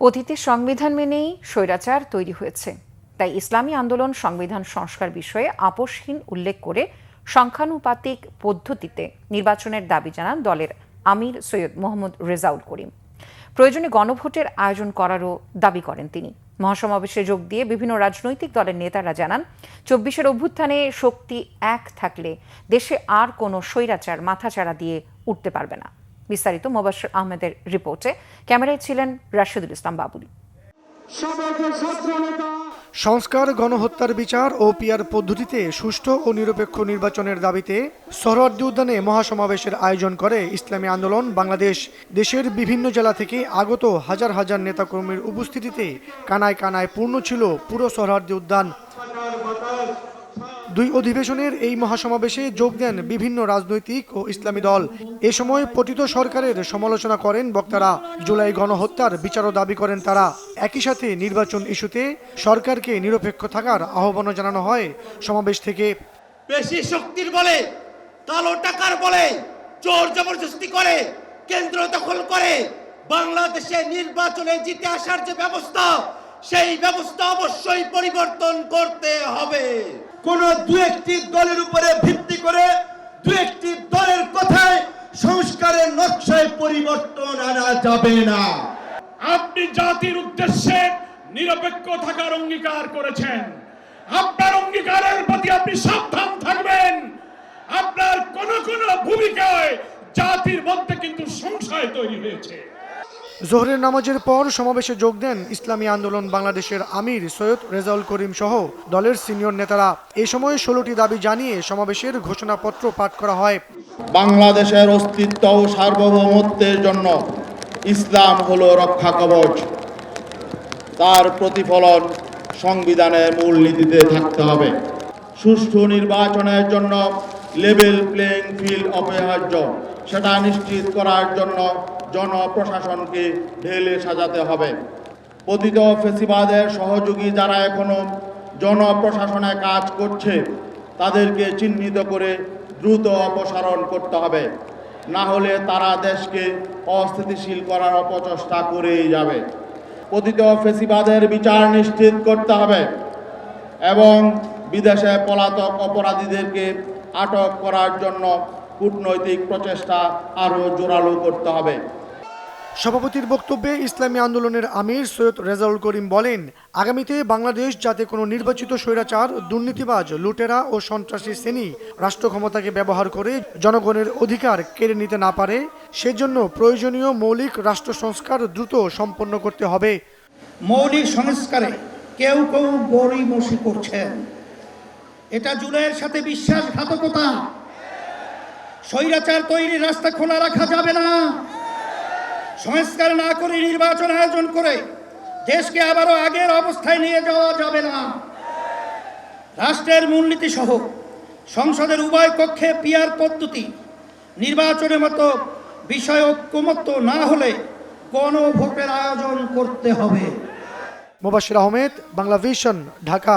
অতীতের সংবিধান মেনেই স্বৈরাচার তৈরি হয়েছে, তাই ইসলামী আন্দোলন সংবিধান সংস্কার বিষয়ে আপোষহীন উল্লেখ করে সংখ্যানুপাতিক পদ্ধতিতে নির্বাচনের দাবি জানান দলের আমির সৈয়দ মোহাম্মদ রেজাউল করিম। প্রয়োজনে গণভোটের আয়োজন করারও দাবি করেন তিনি। মহাসমাবেশে যোগ দিয়ে বিভিন্ন রাজনৈতিক দলের নেতারা জানান, ২৪-এর অভ্যুত্থানে শক্তি এক থাকলে দেশে আর কোনো স্বৈরাচার মাথাচাড়া দিয়ে উঠতে পারবে না। বিস্তারিত মোবাশ্বের আহমেদের রিপোর্টে। ক্যামেরায় ছিলেন রাশেদুল ইসলাম বাবুলি। সংস্কার, গণহত্যার বিচার ও পিআর পদ্ধতিতে সুষ্ঠু ও নিরপেক্ষ নির্বাচনের দাবিতে সোহরাওয়ার্দী উদ্যানে মহাসমাবেশের আয়োজন করে ইসলামী আন্দোলন বাংলাদেশ। দেশের বিভিন্ন জেলা থেকে আগত হাজার হাজার নেতাকর্মীর উপস্থিতিতে কানায় কানায় পূর্ণ ছিল পুরো সোহরাওয়ার্দী উদ্যান। দুই অধিবেশনের এই মহাসমাবেশে যোগ দেন বিভিন্ন রাজনৈতিক ও ইসলামী দল। এ সময় পতিত সরকারের সমালোচনা করেন বক্তারা। জুলাই গণহত্যার বিচারও দাবি করেন তারা। একই সাথে নির্বাচন ইস্যুতে সরকারকে নিরপেক্ষ থাকার আহ্বানও জানানো হয় সমাবেশ থেকে। বেশি শক্তির বলে, কালো টাকার বলে, জোর জবরদস্তি করে, কেন্দ্র দখল করে বাংলাদেশে নির্বাচনে জিতে আসার যে ব্যবস্থা, সেই ব্যবস্থা অবশ্যই পরিবর্তন করতে হবে। কোন দু একটি দলের উপরে ভিত্তি করে দু একটি দলের কথায় সংস্কারের নকশায় পরিবর্তন আনা যাবে না। আপনি জাতির উদ্দেশ্যে নিরপেক্ষ থাকার অঙ্গীকার করেছেন। আপনার অঙ্গীকারের প্রতি আপনি সাবধান থাকবেন। আপনার কোন কোন ভূমিকায় জাতির মধ্যে কিন্তু সংশয় তৈরি হয়েছে। জোহরের নামাজের পর সমাবেশে যোগ দেন ইসলামী আন্দোলন বাংলাদেশের আমির সৈয়দ রেজাউল করিম সহ দলের সিনিয়র নেতারা। এ সময় 16টি দাবি জানিয়ে সমাবেশের ঘোষণাপত্র পাঠ করা হয়। বাংলাদেশের অস্তিত্ব ও সার্বভৌমত্বের জন্য ইসলাম হলো রক্ষা কবচ। তার প্রতিফলন সংবিধানের মূলনীতিতে থাকতে হবে। সুষ্ঠু নির্বাচনের জন্য লেভেল প্লেইং ফিল্ড অপরিহার্য। সেটা নিশ্চিত করার জন্য জনপ্রশাসনকে ঢেলে সাজাতে হবে। পতিত ফ্যাসিবাদের সহযোগী যারা এখনো জনপ্রশাসনে কাজ করছে, তাদেরকে চিহ্নিত করে দ্রুত অপসারণ করতে হবে। না হলে তারা দেশকে অস্থিতিশীল করার অপচেষ্টা করেই যাবে। পতিত ফ্যাসিবাদের বিচার নিশ্চিত করতে হবে এবং বিদেশে পলাতক অপরাধীদেরকে আটক করার জন্য কূটনৈতিক প্রচেষ্টা আরও জোরালো করতে হবে। সভাপতির বক্তব্যে ইসলামী আন্দোলনের আমির সৈয়দ রেজাউল করিম বলেন, আগামীতে বাংলাদেশ যাতে কোনো নির্বাচিত স্বৈরাচার, দুর্নীতিবাজ, লুটেরা ও সন্ত্রাসী শ্রেণী রাষ্ট্র ক্ষমতাকে ব্যবহার করে জনগণের অধিকার কেড়ে নিতে না পারে, সেজন্য প্রয়োজনীয় মৌলিক রাষ্ট্র সংস্কার দ্রুত সম্পন্ন করতে হবে। মৌলিক সংস্কারে কেউ কেউ গড়িমসি করছেন, এটা জুলাইয়ের সাথে বিশ্বাসঘাতকতা। স্বৈরাচার তৈরির রাস্তা খোলা রাখা যাবে না। সংস্কার না করে নির্বাচন আয়োজন করে দেশকে আবারও আগের অবস্থায় নিয়ে যাওয়া যাবে না। রাষ্ট্রের মূলনীতি সহ সংসদের উভয় কক্ষে পিআর পদ্ধতি নির্বাচনের মতো বিষয় ঐকমত্য না হলে গণভোটের আয়োজন করতে হবে। মোবাশ্বের আহমেদ, বাংলা ভিশন, ঢাকা।